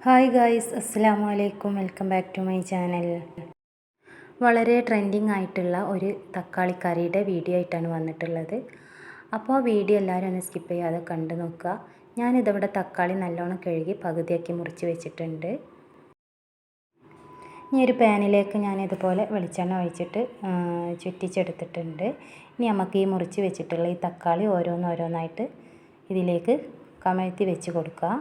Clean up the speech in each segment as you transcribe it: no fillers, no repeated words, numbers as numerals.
Hi guys, അസ്സലാമു അലൈക്കും. Welcome back to my channel. വളരെ ട്രെൻഡിങ് ആയിട്ടുള്ള ഒരു തക്കാളി കറിയുടെ വീഡിയോ ആയിട്ടാണ് വന്നിട്ടുള്ളത്. അപ്പോൾ വീഡിയോ എല്ലാവരും ഒന്ന് സ്കിപ്പ് ചെയ്യാതെ കണ്ടു നോക്കുക. ഞാനിതിവിടെ തക്കാളി നല്ലോണം കഴുകി പകുതിയാക്കി മുറിച്ച് വെച്ചിട്ടുണ്ട്. ഇനി ഒരു പാനിലേക്ക് ഞാനിതുപോലെ വെളിച്ചെണ്ണ ഒഴിച്ചിട്ട് ചുറ്റിച്ചെടുത്തിട്ടുണ്ട്. ഇനി നമുക്ക് ഈ മുറിച്ച് വെച്ചിട്ടുള്ള ഈ തക്കാളി ഓരോന്നോരോന്നായിട്ട് ഇതിലേക്ക് കമഴ്ത്തി വെച്ച് കൊടുക്കുക.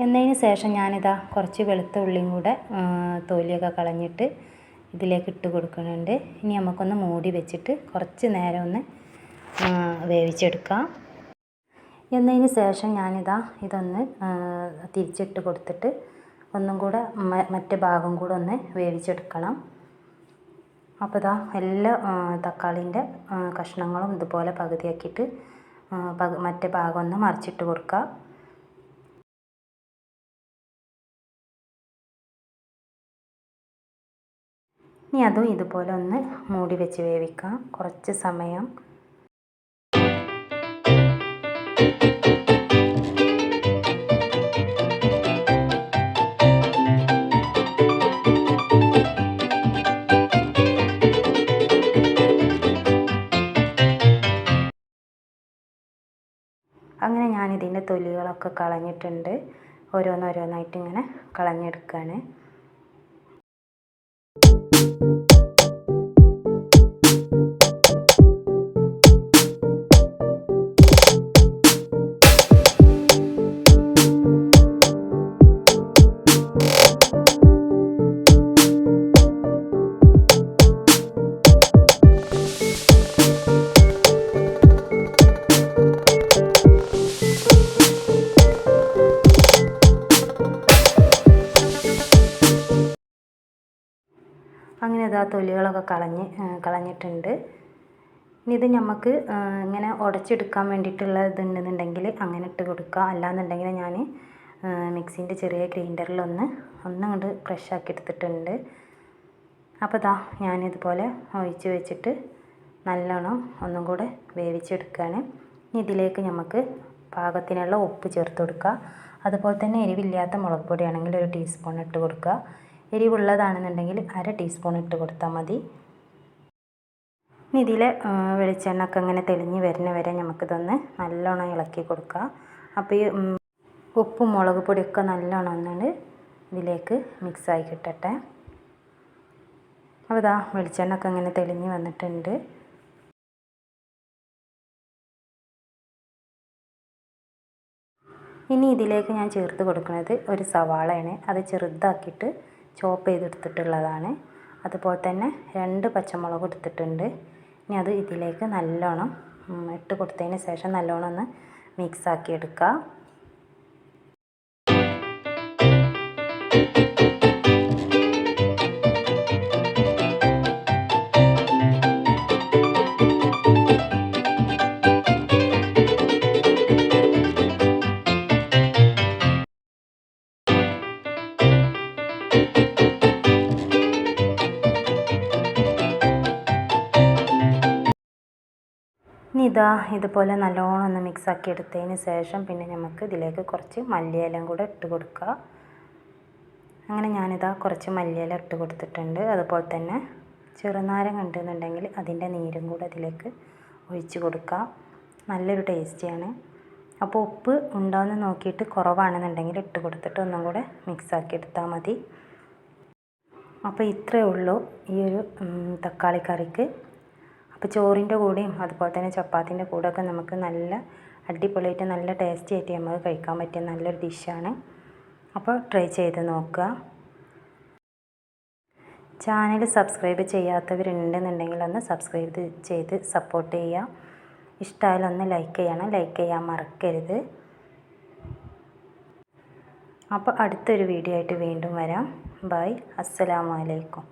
എന്നതിന് ശേഷം ഞാനിതാ കുറച്ച് വെളുത്ത ഉള്ളിയും കൂടെ തൊലിയൊക്കെ കളഞ്ഞിട്ട് ഇതിലേക്ക് ഇട്ട് കൊടുക്കുന്നുണ്ട്. ഇനി നമുക്കൊന്ന് മൂടി വെച്ചിട്ട് കുറച്ച് നേരം ഒന്ന് വേവിച്ചെടുക്കാം. എന്നതിന് ശേഷം ഞാനിതാ ഇതൊന്ന് തിരിച്ചിട്ട് കൊടുത്തിട്ട് ഒന്നും കൂടെ മറ്റേ ഭാഗം കൂടെ ഒന്ന് വേവിച്ചെടുക്കണം. അപ്പോൾ ഇതാ എല്ലാ തക്കാളീൻ്റെ കഷ്ണങ്ങളും ഇതുപോലെ പകുതിയാക്കിയിട്ട് മറ്റേ ഭാഗം ഒന്ന് മറിച്ചിട്ട് കൊടുക്കുക. ഇനി അതും ഇതുപോലെ ഒന്ന് മൂടി വെച്ച് വേവിക്കാം കുറച്ച് സമയം. അങ്ങനെ ഞാനിതിൻ്റെ തൊലികളൊക്കെ കളഞ്ഞിട്ടുണ്ട്. ഓരോന്നോരോന്നായിട്ട് ഇങ്ങനെ കളഞ്ഞെടുക്കുകയാണ്. അങ്ങനെ ഇതാ തൊലികളൊക്കെ കളഞ്ഞിട്ടുണ്ട്. ഇനി ഇത് നമുക്ക് ഇങ്ങനെ ഉടച്ചെടുക്കാൻ വേണ്ടിയിട്ടുള്ള ഇതുണ്ടെന്നുണ്ടെങ്കിൽ അങ്ങനെ ഇട്ട് കൊടുക്കുക. അല്ലാന്നുണ്ടെങ്കിൽ ഞാൻ മിക്സിൻ്റെ ചെറിയ ഗ്രൈൻഡറിലൊന്ന് അങ്ങോട്ട് ക്രഷ് ആക്കി എടുത്തിട്ടുണ്ട്. അപ്പോൾ ഇതാ ഞാനിതുപോലെ ഒഴിച്ച് വെച്ചിട്ട് നല്ലോണം ഒന്നും കൂടെ വേവിച്ചെടുക്കുകയാണ്. ഇനി ഇതിലേക്ക് നമുക്ക് പാകത്തിനുള്ള ഉപ്പ് ചേർത്ത് കൊടുക്കുക. അതുപോലെ തന്നെ എരിവില്ലാത്ത മുളക് പൊടിയാണെങ്കിൽ ഒരു ടീസ്പൂൺ ഇട്ട് കൊടുക്കുക. എരിവുള്ളതാണെന്നുണ്ടെങ്കിൽ 1/2 ടീസ്പൂൺ ഇട്ട് കൊടുത്താൽ മതി. ഇനി ഇതിൽ വെളിച്ചെണ്ണ ഒക്കെ അങ്ങനെ തെളിഞ്ഞ് വരുന്ന വരെ നമുക്കിതൊന്ന് നല്ലോണം ഇളക്കി കൊടുക്കുക. അപ്പോൾ ഈ ഉപ്പും മുളക് പൊടിയൊക്കെ നല്ലോണം ഒന്നുകൊണ്ട് ഇതിലേക്ക് മിക്സായി കിട്ടട്ടെ. അപ്പോൾ ഇതാ വെളിച്ചെണ്ണ ഒക്കെ അങ്ങനെ തെളിഞ്ഞ് വന്നിട്ടുണ്ട്. ഇനി ഇതിലേക്ക് ഞാൻ ചേർത്ത് കൊടുക്കുന്നത് ഒരു സവാളയാണ്. അത് ചെറുതാക്കിയിട്ട് ചോപ്പ് ചെയ്തെടുത്തിട്ടുള്ളതാണ്. അതുപോലെ തന്നെ 2 പച്ചമുളക് എടുത്തിട്ടുണ്ട്. ഇനി അത് ഇതിലേക്ക് നല്ലോണം ഇട്ട് കൊടുത്തതിന് ശേഷം നല്ലോണം ഒന്ന് മിക്സാക്കി എടുക്കുക. ഇനി ഇതാ ഇതുപോലെ നല്ലോണം ഒന്ന് മിക്സാക്കി എടുത്തതിന് ശേഷം പിന്നെ നമുക്ക് ഇതിലേക്ക് കുറച്ച് മല്ലിയിലയും കൂടെ ഇട്ട് കൊടുക്കുക. അങ്ങനെ ഞാനിതാ കുറച്ച് മല്ലിയില ഇട്ട് കൊടുത്തിട്ടുണ്ട്. അതുപോലെ തന്നെ ചെറുനാരങ്ങ ഉണ്ടെന്നുണ്ടെങ്കിൽ അതിൻ്റെ നീരും കൂടെ അതിലേക്ക് ഒഴിച്ച് കൊടുക്കുക. നല്ലൊരു ടേസ്റ്റിയാണ്. അപ്പോൾ ഉപ്പ് ഉണ്ടോയെന്ന് നോക്കിയിട്ട് കുറവാണെന്നുണ്ടെങ്കിൽ ഇട്ട് കൊടുത്തിട്ട് ഒന്നും കൂടെ മിക്സാക്കി എടുത്താൽ മതി. അപ്പോൾ ഇത്രയേ ഉള്ളൂ ഈ ഒരു തക്കാളി കറിക്ക്. അപ്പോൾ ചോറിൻ്റെ കൂടെയും അതുപോലെ തന്നെ ചപ്പാത്തിൻ്റെ കൂടെയൊക്കെ നമുക്ക് നല്ല അടിപൊളിയായിട്ട് നല്ല ടേസ്റ്റി ആയിട്ട് നമുക്ക് കഴിക്കാൻ പറ്റിയ നല്ലൊരു ഡിഷാണ്. അപ്പോൾ ട്രൈ ചെയ്ത് നോക്കുക. ചാനൽ സബ്സ്ക്രൈബ് ചെയ്യാത്തവരുണ്ടെന്നുണ്ടെങ്കിൽ ഒന്ന് സബ്സ്ക്രൈബ് ചെയ്ത് സപ്പോർട്ട് ചെയ്യുക. ഇഷ്ടമായാലും ഒന്ന് ലൈക്ക് ചെയ്യണം. ലൈക്ക് ചെയ്യാൻ മറക്കരുത്. അപ്പോൾ അടുത്തൊരു വീഡിയോ ആയിട്ട് വീണ്ടും വരാം. ബൈ. അസ്സലാമു അലൈക്കും.